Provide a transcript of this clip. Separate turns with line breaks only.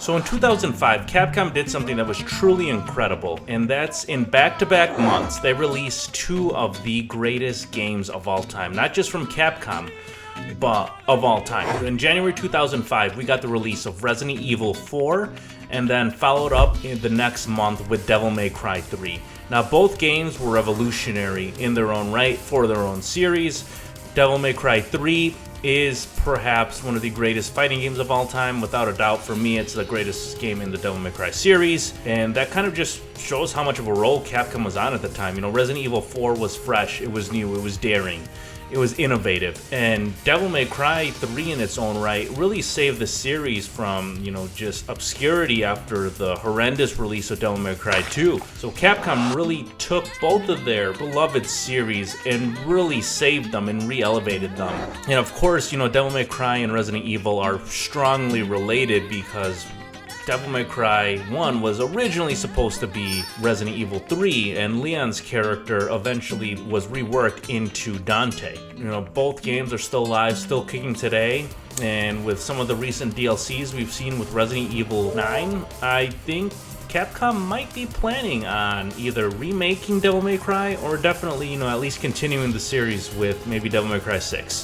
So in 2005, Capcom did something that was truly incredible, and that's in back-to-back months, they released two of the greatest games of all time. Not just from Capcom, but of all time. In January 2005, we got the release of Resident Evil 4, and then followed up in the next month with Devil May Cry 3. Now, both games were revolutionary in their own right for their own series. Devil May Cry 3 is perhaps one of the greatest fighting games of all time. Without a doubt, for me, it's the greatest game in the Devil May Cry series. And that kind of just shows how much of a role Capcom was on at the time. You know, Resident Evil 4 was fresh, it was new, it was daring, it was innovative. And Devil May Cry 3 in its own right really saved the series from, you know, just obscurity after the horrendous release of Devil May Cry 2. So Capcom really took both of their beloved series and really saved them and re-elevated them. And of course, you know, Devil May Cry and Resident Evil are strongly related because Devil May Cry 1 was originally supposed to be Resident Evil 3, and Leon's character eventually was reworked into Dante. You know, both games are still alive, still kicking today, and with some of the recent DLCs we've seen with Resident Evil 9, I think Capcom might be planning on either remaking Devil May Cry or definitely, you know, at least continuing the series with maybe Devil May Cry 6.